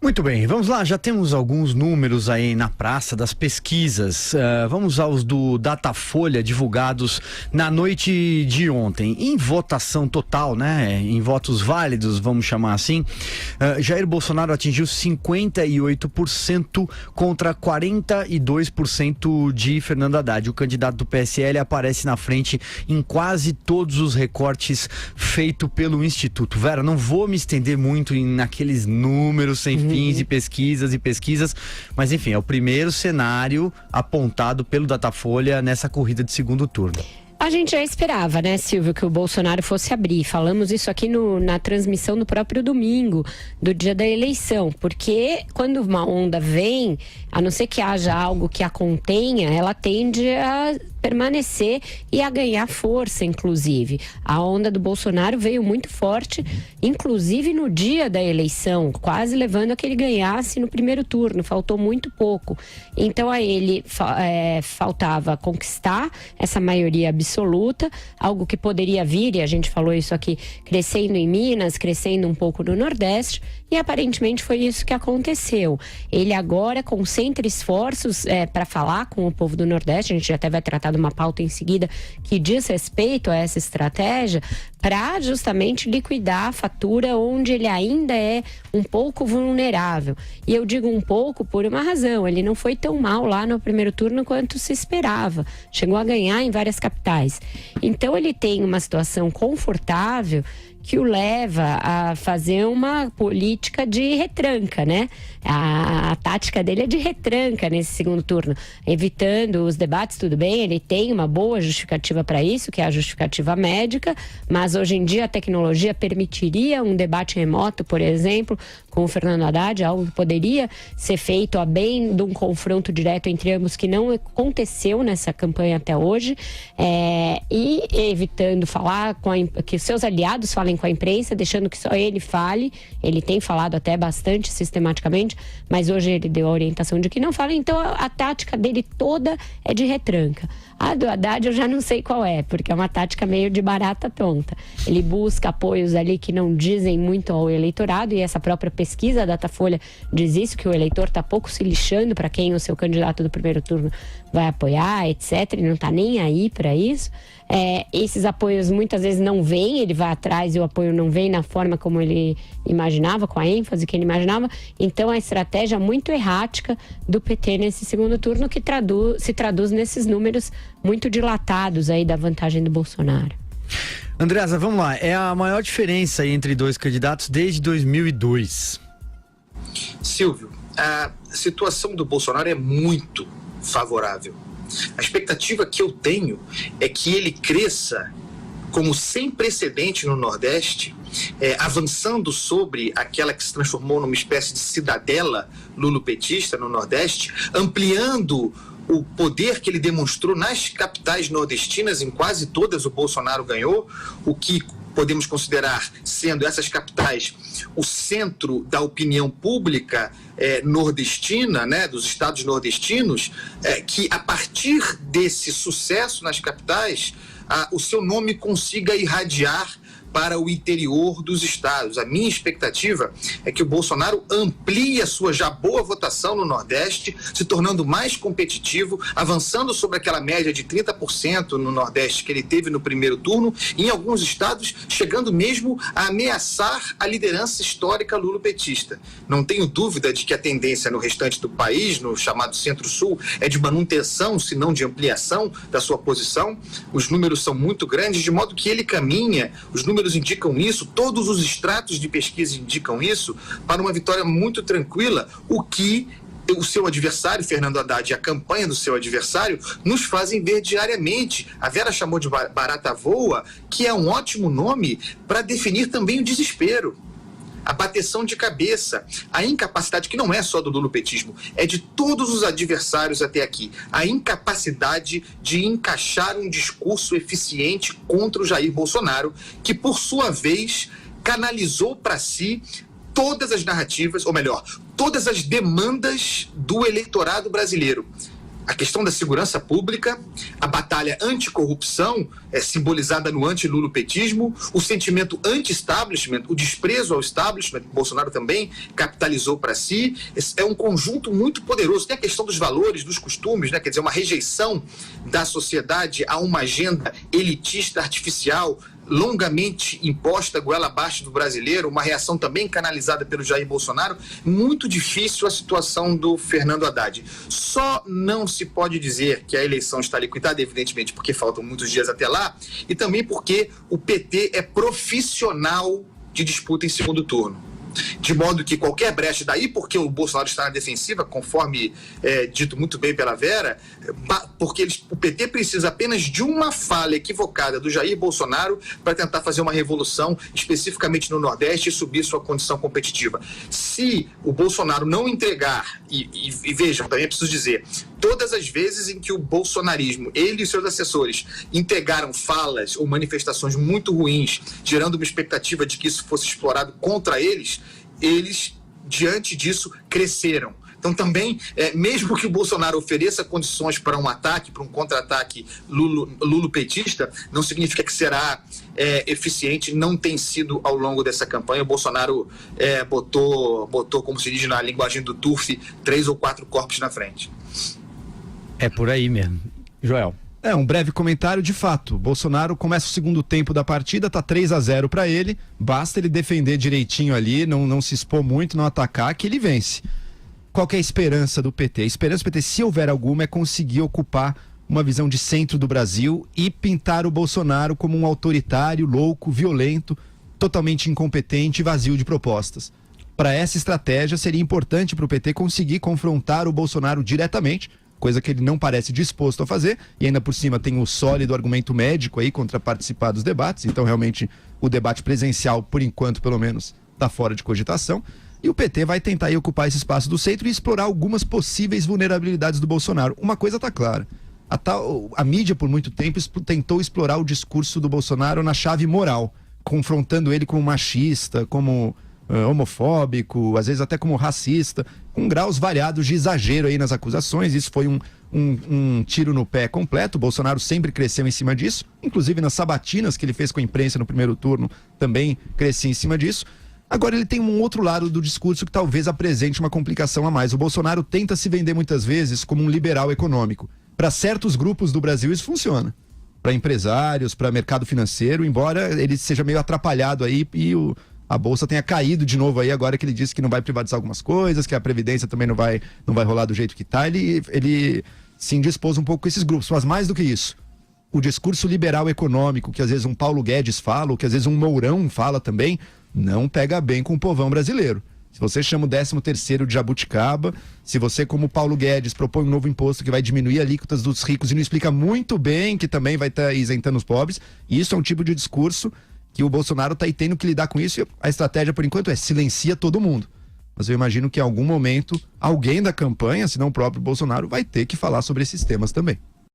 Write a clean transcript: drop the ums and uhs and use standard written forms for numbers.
Muito bem, vamos lá, já temos alguns números aí na praça das pesquisas. Vamos aos do Datafolha divulgados na noite de ontem. Em votação total, né, em votos válidos, vamos chamar assim, Jair Bolsonaro atingiu 58% contra 42% de Fernando Haddad. O candidato do PSL aparece na frente em quase todos os recortes feitos pelo Instituto. Vera, não vou me estender muito naqueles números sem fins e pesquisas, mas enfim, é o primeiro cenário apontado pelo Datafolha nessa corrida de segundo turno. A gente já esperava, né, Silvio, que o Bolsonaro fosse abrir. Falamos isso aqui na transmissão do próprio domingo, do dia da eleição. Porque quando uma onda vem, a não ser que haja algo que a contenha, ela tende a permanecer e a ganhar força, inclusive. A onda do Bolsonaro veio muito forte, inclusive no dia da eleição, quase levando a que ele ganhasse no primeiro turno. Faltou muito pouco. Então a ele faltava conquistar essa maioria absoluta, algo que poderia vir, e a gente falou isso aqui, crescendo em Minas, crescendo um pouco no Nordeste, e aparentemente foi isso que aconteceu. Ele agora concentra esforços para falar com o povo do Nordeste, a gente até vai tratar de uma pauta em seguida que diz respeito a essa estratégia, para justamente liquidar a fatura onde ele ainda é um pouco vulnerável. E eu digo um pouco por uma razão, ele não foi tão mal lá no primeiro turno quanto se esperava, chegou a ganhar em várias capitais. Então ele tem uma situação confortável que o leva a fazer uma política de retranca, né? A tática dele é de retranca nesse segundo turno, evitando os debates. Tudo bem, ele tem uma boa justificativa para isso, que é a justificativa médica, mas hoje em dia a tecnologia permitiria um debate remoto, por exemplo, com o Fernando Haddad, algo que poderia ser feito a bem de um confronto direto entre ambos, que não aconteceu nessa campanha até hoje, e evitando falar que os seus aliados falem com a imprensa, deixando que só ele fale. Ele tem falado até bastante sistematicamente, mas hoje ele deu a orientação de que não fala. Então a tática dele toda é de retranca. A do Haddad eu já não sei qual é, porque é uma tática meio de barata tonta. Ele busca apoios ali que não dizem muito ao eleitorado, e essa própria pesquisa da Datafolha diz isso, que o eleitor está pouco se lixando para quem o seu candidato do primeiro turno vai apoiar, etc. Ele não está nem aí para isso. Esses apoios muitas vezes não vêm, ele vai atrás e o apoio não vem na forma como ele imaginava, com a ênfase que ele imaginava. Então a estratégia muito errática do PT nesse segundo turno, que se traduz nesses números muito dilatados aí da vantagem do Bolsonaro. Andreasa, vamos lá, é a maior diferença entre dois candidatos desde 2002. Silvio, a situação do Bolsonaro é muito favorável. A expectativa que eu tenho é que ele cresça como sem precedente no Nordeste, avançando sobre aquela que se transformou numa espécie de cidadela lulopetista no Nordeste, ampliando o poder que ele demonstrou nas capitais nordestinas. Em quase todas o Bolsonaro ganhou, o que podemos considerar sendo essas capitais o centro da opinião pública nordestina, né, dos estados nordestinos, que a partir desse sucesso nas capitais, o seu nome consiga irradiar para o interior dos estados. A minha expectativa é que o Bolsonaro amplie a sua já boa votação no Nordeste, se tornando mais competitivo, avançando sobre aquela média de 30% no Nordeste que ele teve no primeiro turno, e em alguns estados chegando mesmo a ameaçar a liderança histórica lulopetista. Não tenho dúvida de que a tendência no restante do país, no chamado Centro-Sul, é de manutenção, se não de ampliação da sua posição. Os números são muito grandes, de modo que ele caminha, os números indicam isso, todos os extratos de pesquisa indicam isso, para uma vitória muito tranquila, o que o seu adversário, Fernando Haddad, e a campanha do seu adversário nos fazem ver diariamente. A Vera chamou de barata voa, que é um ótimo nome para definir também o desespero, a bateção de cabeça, a incapacidade, que não é só do lulopetismo, é de todos os adversários até aqui, a incapacidade de encaixar um discurso eficiente contra o Jair Bolsonaro, que por sua vez canalizou para si todas as narrativas, ou melhor, todas as demandas do eleitorado brasileiro. a questão da segurança pública, a batalha anticorrupção, simbolizada no anti-lulopetismo, o sentimento anti-establishment, o desprezo ao establishment, que Bolsonaro também capitalizou para si. É um conjunto muito poderoso. Tem a questão dos valores, dos costumes, né? Quer dizer, uma rejeição da sociedade a uma agenda elitista artificial, longamente imposta goela abaixo do brasileiro, uma reação também canalizada pelo Jair Bolsonaro. Muito difícil a situação do Fernando Haddad. Só não se pode dizer que a eleição está liquidada, evidentemente, porque faltam muitos dias até lá, e também porque o PT é profissional de disputa em segundo turno. De modo que qualquer brecha daí, porque o Bolsonaro está na defensiva, conforme dito muito bem pela Vera, porque o PT precisa apenas de uma falha equivocada do Jair Bolsonaro para tentar fazer uma revolução, especificamente no Nordeste, e subir sua condição competitiva. Se o Bolsonaro não entregar, e vejam, também é preciso dizer, todas as vezes em que o bolsonarismo, ele e seus assessores, entregaram falas ou manifestações muito ruins, gerando uma expectativa de que isso fosse explorado contra eles, diante disso, cresceram. Então também, mesmo que o Bolsonaro ofereça condições para um ataque, para um contra-ataque lulopetista, não significa que será eficiente, não tem sido ao longo dessa campanha. O Bolsonaro botou, como se diz na linguagem do TURF, 3 ou 4 corpos na frente. É por aí mesmo. Joel. Um breve comentário. De fato, Bolsonaro começa o segundo tempo da partida, tá 3-0 para ele, basta ele defender direitinho ali, não se expor muito, não atacar, que ele vence. Qual que é a esperança do PT? A esperança do PT, se houver alguma, é conseguir ocupar uma visão de centro do Brasil e pintar o Bolsonaro como um autoritário, louco, violento, totalmente incompetente e vazio de propostas. Para essa estratégia, seria importante para o PT conseguir confrontar o Bolsonaro diretamente, coisa que ele não parece disposto a fazer, e ainda por cima tem o sólido argumento médico aí contra participar dos debates, então realmente o debate presencial, por enquanto pelo menos, está fora de cogitação, e o PT vai tentar aí ocupar esse espaço do centro e explorar algumas possíveis vulnerabilidades do Bolsonaro. Uma coisa está clara, a mídia por muito tempo tentou explorar o discurso do Bolsonaro na chave moral, confrontando ele como machista, como homofóbico, às vezes até como racista, com graus variados de exagero aí nas acusações. Isso foi um tiro no pé completo. O Bolsonaro sempre cresceu em cima disso, inclusive nas sabatinas que ele fez com a imprensa no primeiro turno, também crescia em cima disso. Agora ele tem um outro lado do discurso que talvez apresente uma complicação a mais. O Bolsonaro tenta se vender muitas vezes como um liberal econômico. Para certos grupos do Brasil isso funciona. Para empresários, para mercado financeiro, embora ele seja meio atrapalhado aí e a Bolsa tenha caído de novo aí, agora que ele disse que não vai privatizar algumas coisas, que a Previdência também não vai rolar do jeito que está, ele se indispôs um pouco com esses grupos. Mas mais do que isso, o discurso liberal econômico, que às vezes um Paulo Guedes fala, ou que às vezes um Mourão fala também, não pega bem com o povão brasileiro. Se você chama o 13º de jabuticaba, se você, como Paulo Guedes, propõe um novo imposto que vai diminuir alíquotas dos ricos e não explica muito bem que também vai estar isentando os pobres, isso é um tipo de discurso que o Bolsonaro está aí tendo que lidar com isso, e a estratégia por enquanto silencia todo mundo. Mas eu imagino que em algum momento alguém da campanha, se não o próprio Bolsonaro, vai ter que falar sobre esses temas também.